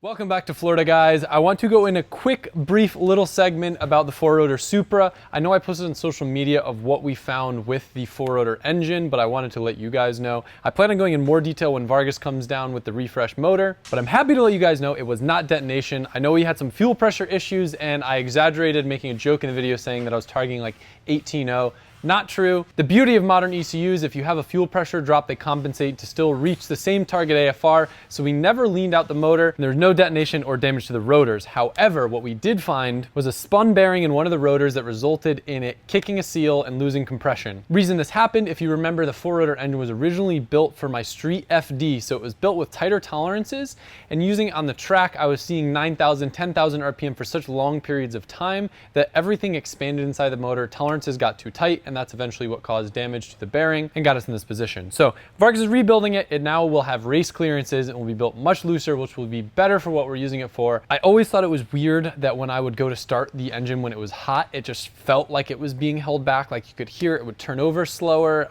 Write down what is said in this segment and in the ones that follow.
Welcome back to Florida, guys. I want to go in a quick, brief little segment about the 4-rotor Supra. I know I posted on social media of what we found with the 4-rotor engine, but I wanted to let you guys know. I plan on going in more detail when Vargas comes down with the refresh motor, but I'm happy to let you guys know it was not detonation. I know we had some fuel pressure issues, and I exaggerated making a joke in the video saying that I was targeting like 18.0. Not true. The beauty of modern ECUs, if you have a fuel pressure drop, they compensate to still reach the same target AFR, so we never leaned out the motor, and there's no detonation or damage to the rotors. However, what we did find was a spun bearing in one of the rotors that resulted in it kicking a seal and losing compression. Reason this happened, if you remember, the 4-rotor engine was originally built for my street FD, so it was built with tighter tolerances, and using it on the track, I was seeing 9,000, 10,000 RPM for such long periods of time that everything expanded inside the motor, tolerances got too tight, and that's eventually what caused damage to the bearing and got us in this position. So Vargas is rebuilding it. It now will have race clearances and will be built much looser, which will be better for what we're using it for. I always thought it was weird that when I would go to start the engine when it was hot, it just felt like it was being held back. Like you could hear it would turn over slower.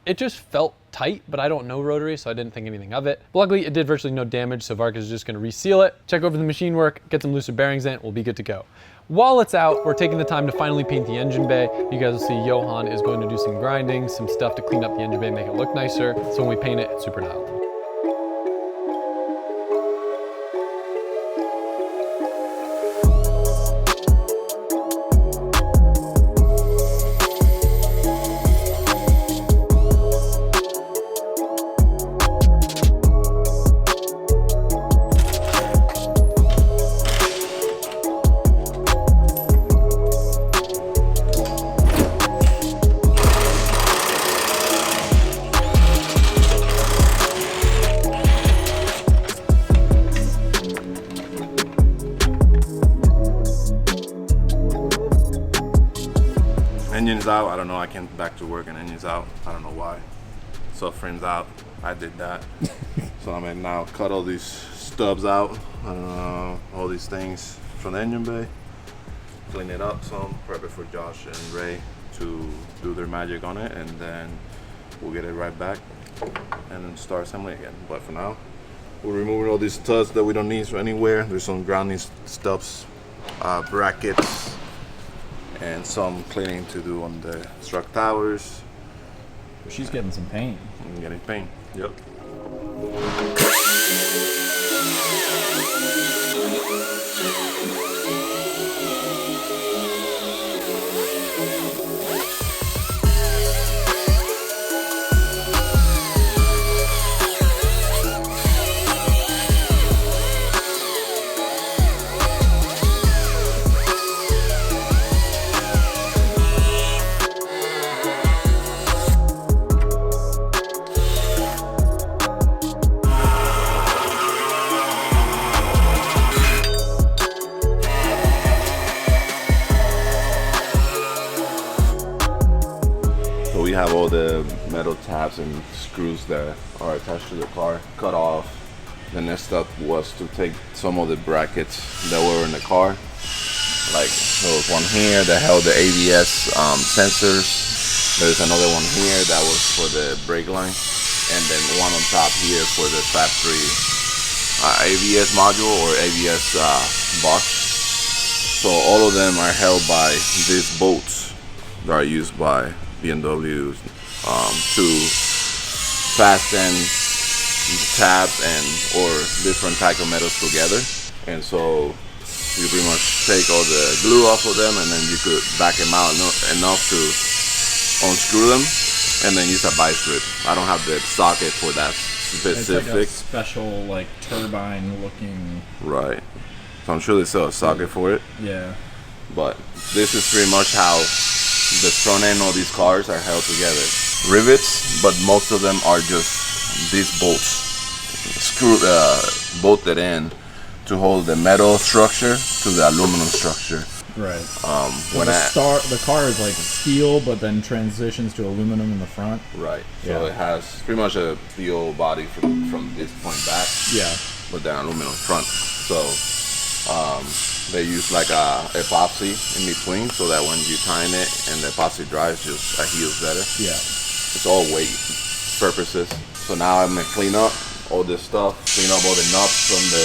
It just felt tight, but I don't know rotary, so I didn't think anything of it. But luckily, it did virtually no damage, so Vargas is just gonna reseal it, check over the machine work, get some looser bearings in it, we'll be good to go. While it's out, we're taking the time to finally paint the engine bay. You guys will see Johan is going to do some grinding, some stuff to clean up the engine bay, make it look nicer. So when we paint it, it's super dialed. Engine's out. I don't know. I came back to work and engine's out. I don't know why. Subframe's out. I did that. So I'm gonna now cut all these stubs out, all these things from the engine bay, clean it up some, prep it for Josh and Ray to do their magic on it, and then we'll get it right back and then start assembling again. But for now, we're removing all these studs that we don't need anywhere. There's some grounding stubs, brackets, and some cleaning to do on the struck towers. She's getting some paint. I'm getting paint, yep. We have all the metal tabs and screws that are attached to the car cut off. The next step was to take some of the brackets that were in the car. Like there was one here that held the ABS sensors. There's another one here that was for the brake line, and then one on top here for the factory ABS module or ABS box. So all of them are held by these bolts that are used by BMW to fasten tabs and or different type of metals together. And so you pretty much take all the glue off of them, and then you could back them out enough to unscrew them and then use a vice grip. I don't have the socket for that specific. It's like a special like turbine looking. Right. So I'm sure they sell a socket for it. Yeah. But this is pretty much how the front end of these cars are held together. Rivets, but most of them are just these bolts bolted in to hold the metal structure to the aluminum structure. Right. The car is like steel, but then transitions to aluminum in the front. Right. So it has pretty much a steel body from this point back. Yeah. But then aluminum front. So they use like a epoxy in between, so that when you tighten it and the epoxy dries, just adheres better. Yeah. It's all weight purposes. So now I'm gonna clean up all this stuff, clean up all the nuts from the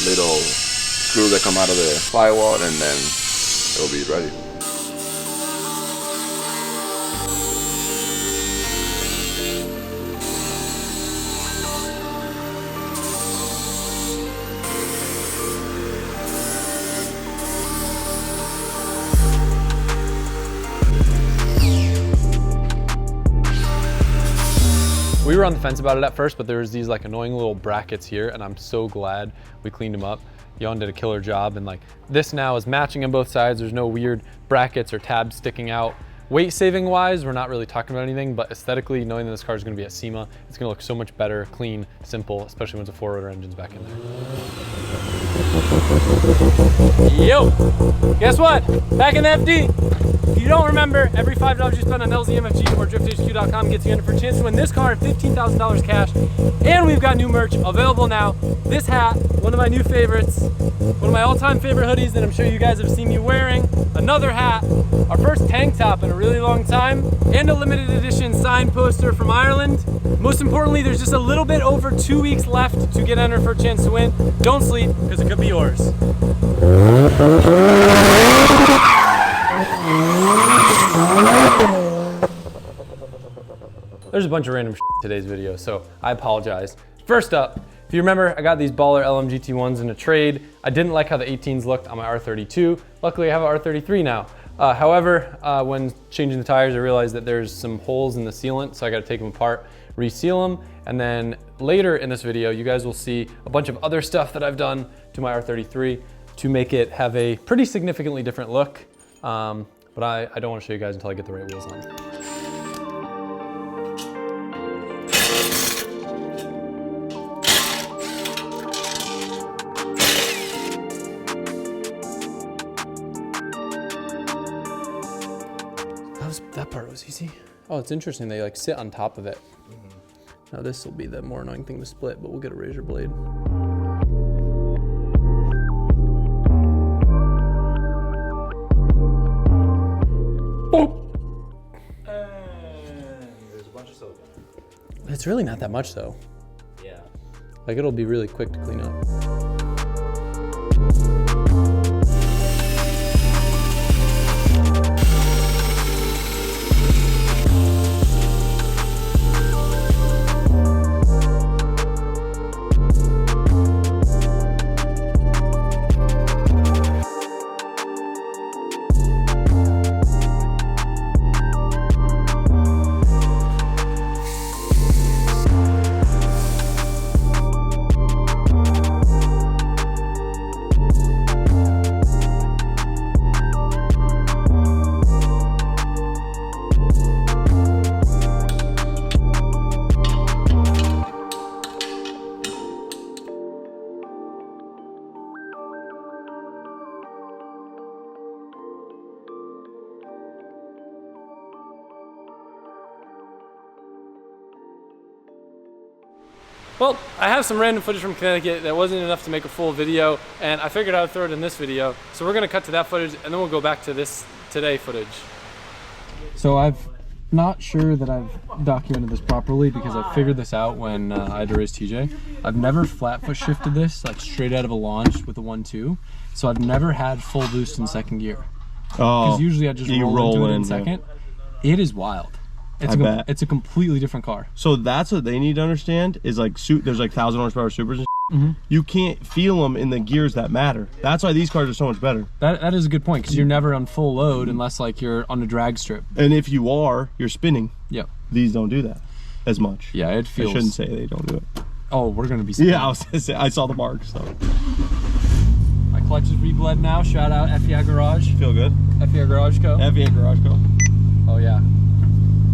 little screws that come out of the firewall, and then it'll be ready. We were on the fence about it at first, but there was these like annoying little brackets here, and I'm so glad we cleaned them up. Yon did a killer job, and like this now is matching on both sides. There's no weird brackets or tabs sticking out. Weight saving wise, we're not really talking about anything, but aesthetically, knowing that this car is going to be at SEMA, it's going to look so much better, clean, simple, especially when it's a 4-rotor engine's back in there. Yo, guess what? Back in the FD. If you don't remember, every $5 you spend on LZMFG or DriftHQ.com gets you in for a chance to win this car and $15,000 cash. And we've got new merch available now. This hat, one of my new favorites, one of my all-time favorite hoodies that I'm sure you guys have seen me wearing. Another hat, our first tank top in a really long time, and a limited edition signed poster from Ireland. Most importantly, there's just a little bit over 2 weeks left to get entered for a chance to win. Don't sleep, because it could be yours. There's a bunch of random shit in today's video, so I apologize. First up, if you remember, I got these baller LMGT1s in a trade. I didn't like how the 18s looked on my R32. Luckily, I have an R33 now. However, when changing the tires, I realized that there's some holes in the sealant, so I gotta take them apart, reseal them, and then later in this video, you guys will see a bunch of other stuff that I've done to my R33 to make it have a pretty significantly different look. But I don't want to show you guys until I get the right wheels on. That part was easy. Oh, it's interesting. They like sit on top of it. Now this will be the more annoying thing to split, but we'll get a razor blade. There's a bunch of silicone. It's really not that much though. Yeah. Like it'll be really quick to clean up. Well, I have some random footage from Connecticut that wasn't enough to make a full video, and I figured I would throw it in this video. So we're gonna cut to that footage, and then we'll go back to this today footage. So I'm not sure that I've documented this properly because I figured this out when I had to race TJ. I've never flat foot shifted this like straight out of a launch with a 1-2. So I've never had full boost in second gear. Oh, because usually I just roll into it in second. It is wild. It's a completely different car. So that's what they need to understand is like there's like 1,000 horsepower supers and you can't feel them in the gears that matter. That's why these cars are so much better. That is a good point because you're never on full load unless like you're on a drag strip. And if you are, you're spinning. Yep. These don't do that as much. Yeah, it feels. I shouldn't say they don't do it. Oh, we're gonna be spinning. Yeah, I was gonna say I saw the marks. So. My clutch is re-bled now. Shout out FEI Garage. Feel good? FEI Garage Co. FEI Garage Co. Oh yeah.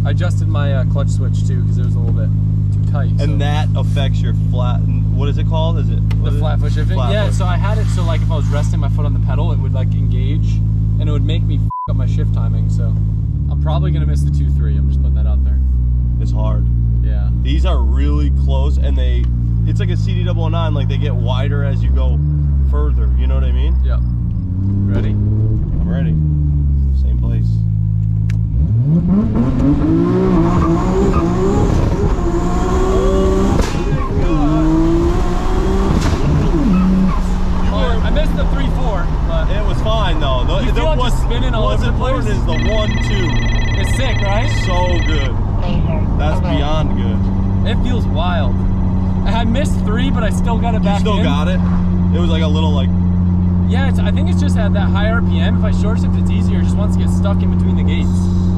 I adjusted my clutch switch too because it was a little bit too tight. And that affects your flat. What is it called? Is it the flat foot shifting? Yeah. So I had it so like if I was resting my foot on the pedal, it would like engage, and it would make me f up my shift timing. So I'm probably gonna miss the 2-3. I'm just putting that out there. It's hard. Yeah. These are really close, and it's like a CD009. Like they get wider as you go further. You know what I mean? Yep. Ready? I'm ready. Same place. Oh my God. lower, but It was fine though. You feel like just spinning all over the important place? is the 1-2. it's sick, right? So good. That's beyond good. It feels wild. I missed 3, but I still got it You back still in. got it? It was like a little like, Yeah, I think it's just at that high RPM. If I short shift, it's easier. It just wants to get stuck in between the gates.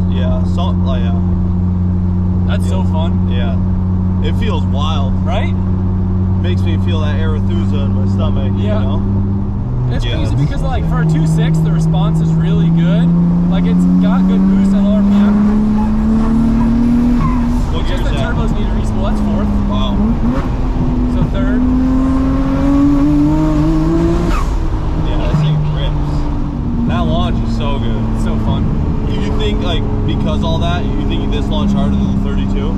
yeah, something like, yeah. That's so fun, Yeah. It feels wild. right? Makes me feel that Arethusa in my stomach, Yeah. you know? It's Yeah, crazy it's- because like for a 2.6, the response is really good. Like it's got good boost at low RPM. What Just gear's the that? turbos need to respool. That's 4th. Wow. So 3rd. Yeah, this thing rips. That launch is so good. It's so fun. You think like, because all that, you think this launch harder than the 32?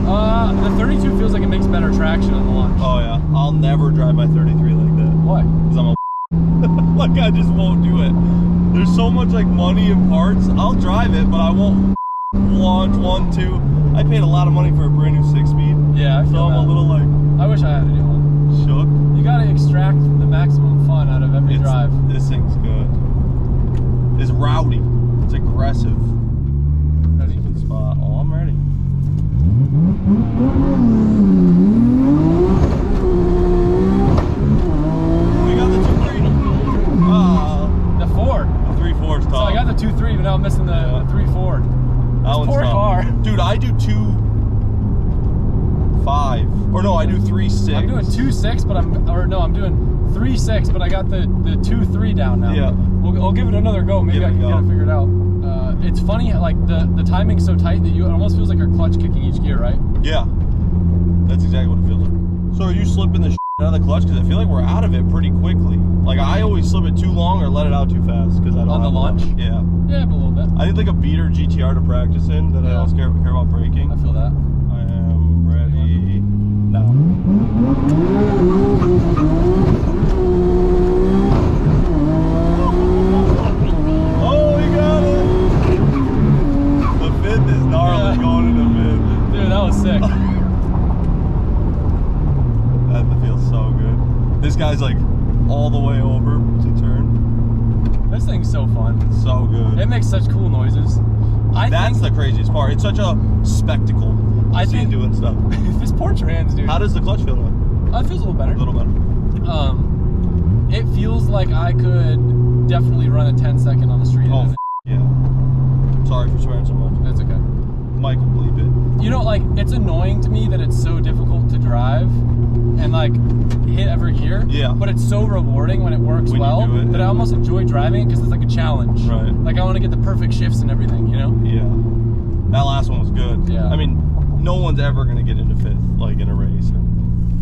The 32 feels like it makes better traction on the launch. Oh yeah. I'll never drive my 33 like that. Why? Because I'm a like I just won't do it. There's so much like money and parts. I'll drive it, but I won't launch 1, 2. I paid a lot of money for a brand new 6-speed. Yeah, I So feel I'm that. a little like I wish I had a new one. shook. You gotta extract the maximum fun out of every drive. This thing's good. It's rowdy. It's aggressive. Ready? Good spot. Oh, I'm ready. We got the 2-3. The 4. The 3-4 is tough. So I got the 2.3, but now I'm missing the 3.4. That one's poor tough. car. Dude, I do 2.5. Or no, I do 3.6. I'm doing 2.6, but I'm doing 3.6, but I got the 2.3 down now. Yeah. I'll give it another go. Maybe Give I it a can go. get it figured out. It's funny, like the timing's so tight that it almost feels like you're clutch kicking each gear, right? Yeah. That's exactly what it feels like. So are you slipping the out of the clutch? Because I feel like we're out of it pretty quickly. Like I always slip it too long or let it out too fast because I don't On the have launch? much. Yeah. Yeah, but a little bit. I need like a beater GTR to practice in that I Yeah. don't care about braking. I feel that. I am ready now. Oh, we got it! The fifth is gnarly Yeah. going into fifth. Dude, that was sick. That feels so good. This guy's like all the way over to turn. This thing's so fun. So good. It makes such cool noises. That's the craziest part. It's such a spectacle. I See it think- doing stuff. this poor trans, dude. How does the clutch feel now? It feels a little better. A little better. It feels like I could definitely run a 10-second on the street. Oh, yeah. Sorry for swearing so much. That's okay. Mike will bleep it. You know, like, it's annoying to me that it's so difficult to drive and, like, hit every gear. Yeah. But it's so rewarding when it works When you well do it, that I yeah. almost enjoy driving it because it's like a challenge. Right. Like, I want to get the perfect shifts and everything, you know? Yeah. That last one was good. Yeah. I mean, no one's ever going to get into fifth, like in a race.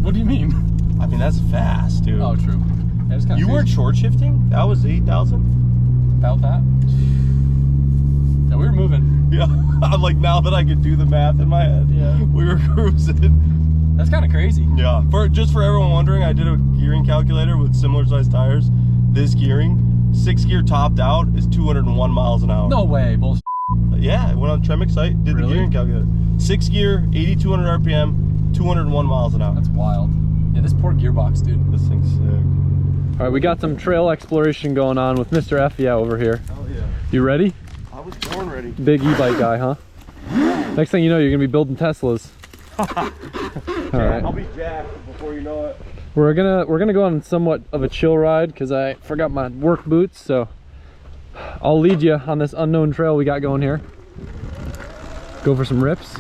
What do you mean? I mean, that's fast, dude. Oh, true. Yeah, it's kind You of weren't short shifting? That was 8,000? about that. Yeah, we were moving. Yeah. I'm like, now that I could do the math in my head. Yeah. We were cruising. That's kind of crazy. Yeah. Just for everyone wondering, I did a gearing calculator with similar sized tires. This gearing, 6 gear topped out is 201 miles an hour. No way. Bullshit. Yeah, I went on Tremix site, did Really? the gearing calculator. 6 gear, 8,200 RPM, 201 miles an hour. That's wild. Yeah, this poor gearbox, dude. This thing's sick. All right, we got some trail exploration going on with Mr. Effia over here. Oh yeah. You ready? I was born ready. Big e-bike guy, huh? Next thing you know, you're gonna be building Teslas. All right, I'll be jacked before you know it. we're gonna go on somewhat of a chill ride because I forgot my work boots, so I'll lead you on this unknown trail we got going here. Go for some rips.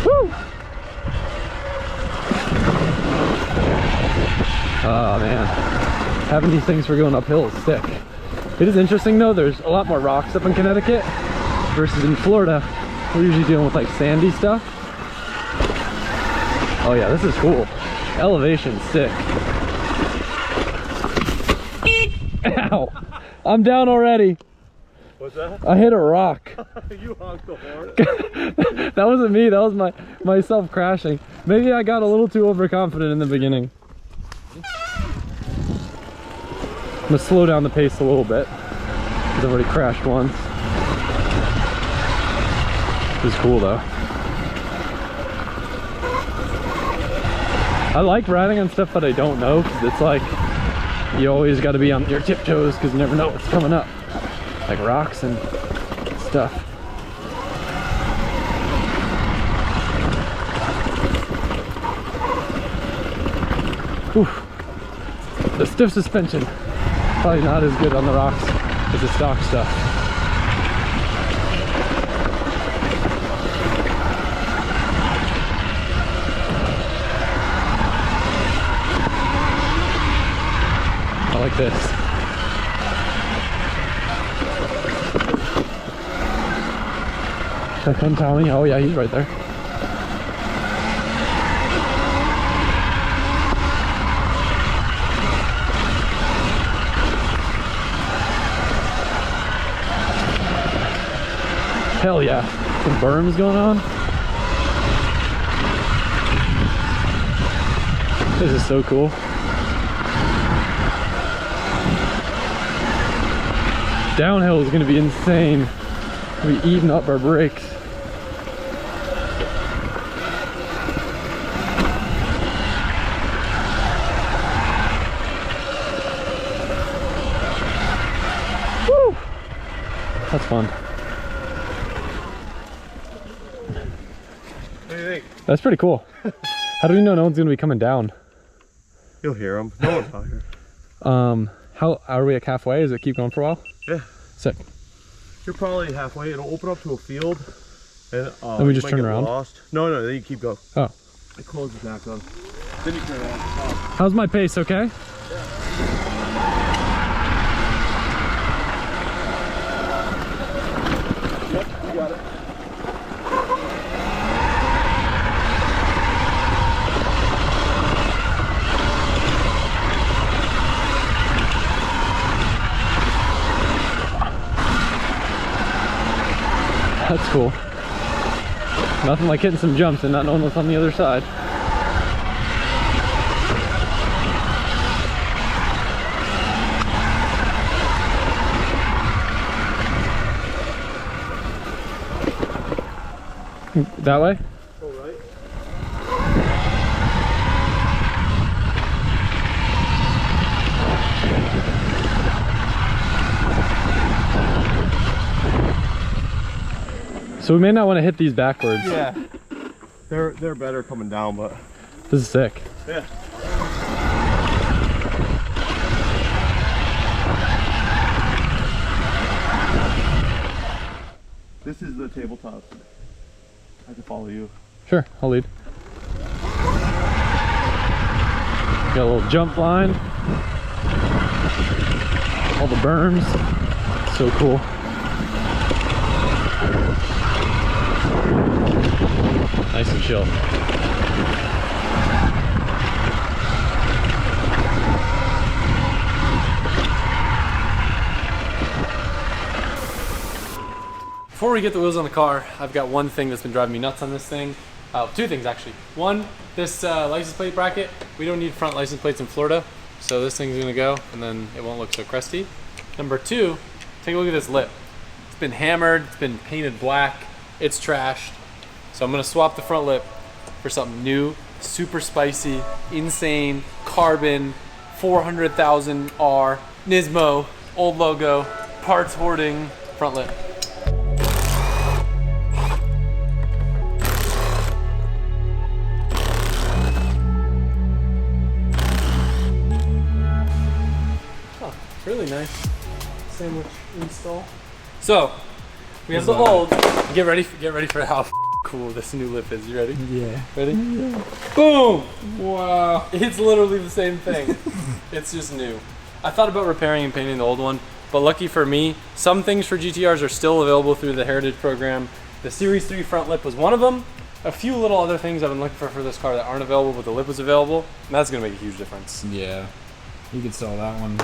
Woo! Oh man, having these things for going uphill is sick. It is interesting though, there's a lot more rocks up in Connecticut versus in Florida. We're usually dealing with like sandy stuff. Oh yeah, this is cool. Elevation's sick. Ow! I'm down already. What's that? I hit a rock. You honked the horn. That wasn't me, that was myself crashing. Maybe I got a little too overconfident in the beginning. I'm gonna slow down the pace a little bit because I've already crashed once. This is cool though. I like riding on stuff that I don't know because it's like You always got to be on your tiptoes because you never know what's coming up, like rocks and stuff. Whew. The stiff suspension, probably not as good on the rocks as the stock stuff. I like this. Check on Tommy. Oh yeah, he's right there. Hell yeah. Some berms going on. This is so cool. Downhill is going to be insane. We'll be eating up our brakes. Woo! That's fun. What do you think? That's pretty cool. How do we know no one's going to be coming down? You'll hear them. No one's out here. How are we like halfway? Does it keep going for a while? Yeah. Sick. You're probably halfway. It'll open up to a field. And Then we you just might turn get around? Lost. No, then you keep going. Oh. It closes back on. Then you turn around. How's my pace, okay? Yep, you got it. That's cool. Nothing like hitting some jumps and not knowing what's on the other side. That way? All right. So we may not want to hit these backwards. Yeah. They're better coming down, but This is sick. yeah. This is the tabletop. I can follow you. Sure, I'll lead. Got a little jump line. All the berms. So cool. Nice and chill. Before we get the wheels on the car, I've got one thing that's been driving me nuts on this thing. Two things actually. One, this license plate bracket. We don't need front license plates in Florida, so this thing's gonna go, and then it won't look so crusty. Number two, take a look at this lip. It's been hammered, it's been painted black, it's trashed. So I'm gonna swap the front lip for something new, super spicy, insane, carbon, 400,000 R, Nismo, old logo, parts hoarding, front lip. Oh, really nice sandwich install. So, we have the old. Get ready for how cool this new lip is. You ready? Yeah. Ready? Yeah. Boom! Wow. It's literally the same thing. It's just new. I thought about repairing and painting the old one, but lucky for me, some things for GTRs are still available through the Heritage program. The Series 3 front lip was one of them. A few little other things I've been looking for this car that aren't available, but the lip was available. And that's gonna make a huge difference. Yeah. You could sell that one.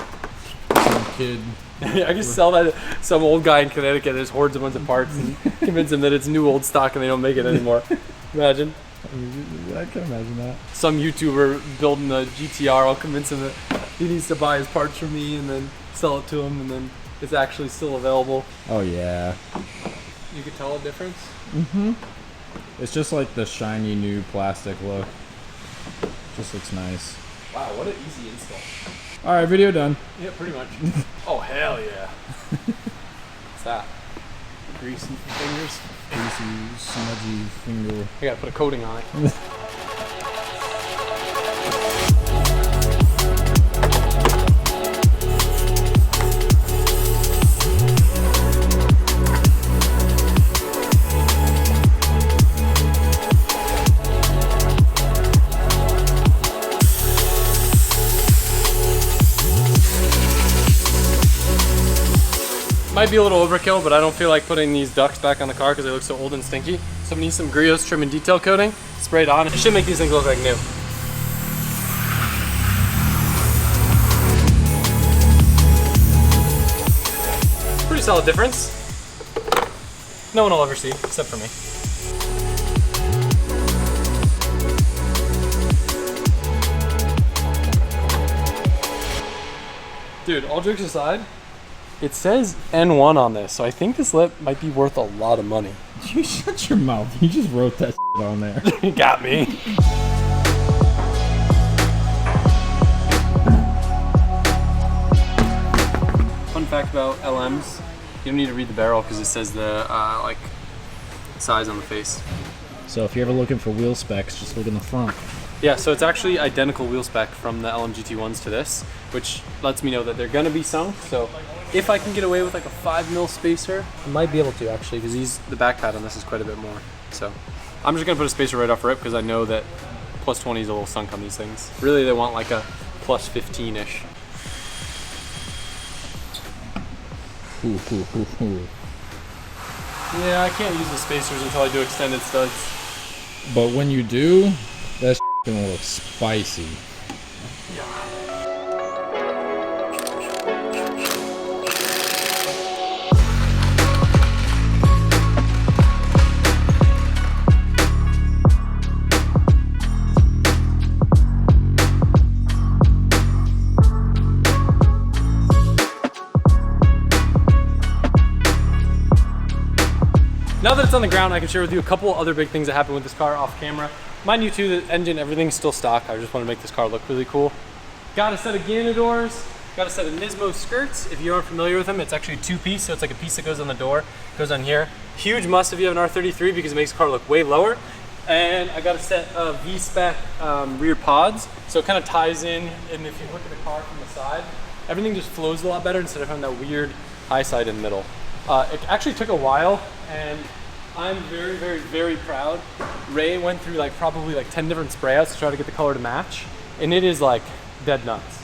Some kid. I can sell that to some old guy in Connecticut that just hoards a bunch of parts and convince him that it's new old stock and they don't make it anymore. Imagine. I can imagine that. Some YouTuber building a GTR, I'll convince him that he needs to buy his parts from me and then sell it to him, and then it's actually still available. Oh yeah. You could tell a difference? Mm-hmm. It's just like the shiny new plastic look. Just looks nice. Wow, what an easy install. All right, video done. Yeah, pretty much. Oh, hell yeah. What's that? Greasy fingers. Greasy, smudgy finger. I gotta put a coating on it. Might be a little overkill, but I don't feel like putting these ducts back on the car because they look so old and stinky. So I'm gonna use some Griot's trim and detail coating, sprayed on. It should make these things look like new. Pretty solid difference. No one will ever see, except for me. Dude, all jokes aside, it says N1 on this, so I think this lip might be worth a lot of money. You shut your mouth. You just wrote that on there. You got me. Fun fact about LMs, you don't need to read the barrel because it says the like size on the face. So if you're ever looking for wheel specs, just look in the front. Yeah, so it's actually identical wheel spec from the LM GT1s to this, which lets me know that they're gonna be sunk. So if I can get away with like a 5mm spacer, I might be able to actually, because the back pad on this is quite a bit more. So I'm just gonna put a spacer right off rip because I know that plus 20 is a little sunk on these things. Really, they want like a plus 15-ish. Yeah, I can't use the spacers until I do extended studs. But when you do, that gonna look spicy. Now that it's on the ground, I can share with you a couple other big things that happened with this car off camera. Mind you too, the engine, everything's still stock. I just want to make this car look really cool. Got a set of Ganadors, got a set of Nismo skirts. If you aren't familiar with them, it's actually a two-piece, so it's like a piece that goes on the door, goes on here. Huge must if you have an R33 because it makes the car look way lower. And I got a set of V-spec rear pods, so it kind of ties in, and if you look at the car from the side, everything just flows a lot better instead of having that weird high side in the middle. It actually took a while, and I'm very, very, very proud. Ray went through like probably like 10 different spray outs to try to get the color to match, and it is like dead nuts.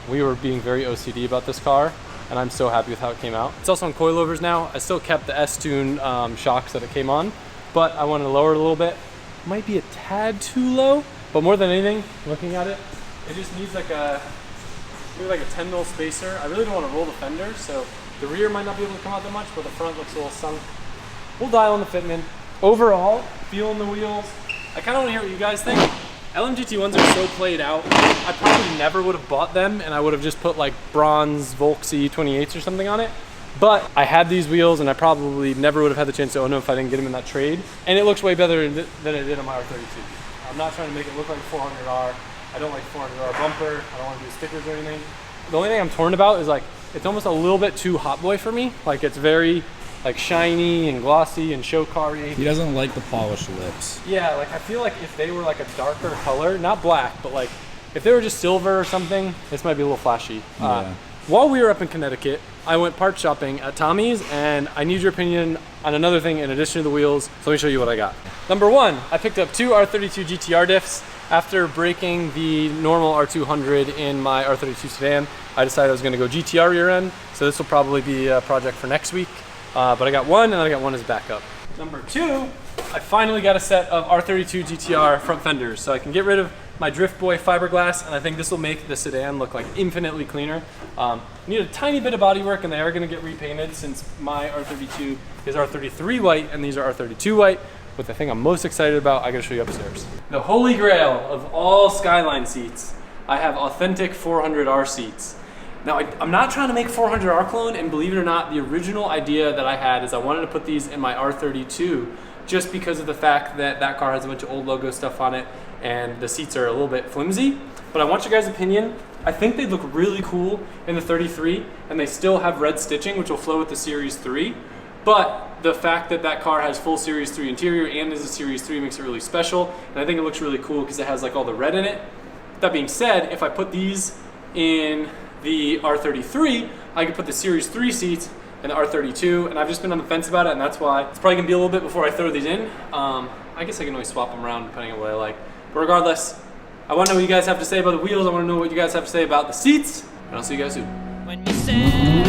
We were being very OCD about this car, and I'm so happy with how it came out. It's also on coilovers now. I still kept the S-Tune shocks that it came on, but I wanted to lower it a little bit. Might be a tad too low, but more than anything, looking at it, it just needs like maybe like a 10mm spacer. I really don't want to roll the fenders, so the rear might not be able to come out that much, but the front looks a little sunk. We'll dial on the fitment. Overall, feeling the wheels, I kind of want to hear what you guys think. LM GT1s are so played out. I probably never would have bought them, and I would have just put like bronze Volksy 28s or something on it. But I had these wheels, and I probably never would have had the chance to own them if I didn't get them in that trade. And it looks way better than it did on my R32. I'm not trying to make it look like a 400R. I don't like 400R bumper. I don't want to do stickers or anything. The only thing I'm torn about is like, it's almost a little bit too hot boy for me. Like it's very like shiny and glossy and show car-y. He doesn't like the polished lips. Yeah, like I feel like if they were like a darker color, not black, but like if they were just silver or something, this might be a little flashy. Yeah. While we were up in Connecticut, I went part shopping at Tommy's, and I need your opinion on another thing in addition to the wheels. So let me show you what I got. Number one, I picked up two R32 GTR diffs. After breaking the normal R200 in my R32 sedan, I decided I was gonna go GTR rear end. So this will probably be a project for next week. But I got one, and I got one as backup. Number two, I finally got a set of R32 GTR front fenders, so I can get rid of my Drift Boy fiberglass, and I think this will make the sedan look like infinitely cleaner. Need a tiny bit of body work, and they are going to get repainted since my R32 is R33 white, and these are R32 white. But the thing I'm most excited about, I got to show you upstairs. The holy grail of all Skyline seats, I have authentic 400R seats. Now, I'm not trying to make 400R clone, and believe it or not, the original idea that I had is I wanted to put these in my R32 just because of the fact that that car has a bunch of old logo stuff on it. and the seats are a little bit flimsy. But I want your guys' opinion. I think they look really cool in the 33, and they still have red stitching, which will flow with the Series 3. But the fact that that car has full Series 3 interior and is a Series 3 makes it really special. And I think it looks really cool because it has like all the red in it. That being said, if I put these in the R33, I could put the Series 3 seats in the R32, and I've just been on the fence about it, and that's why it's probably gonna be a little bit before I throw these in. I guess I can always swap them around depending on what I like. But regardless, I wanna know what you guys have to say about the wheels. I wanna know what you guys have to say about the seats, and I'll see you guys soon. When you say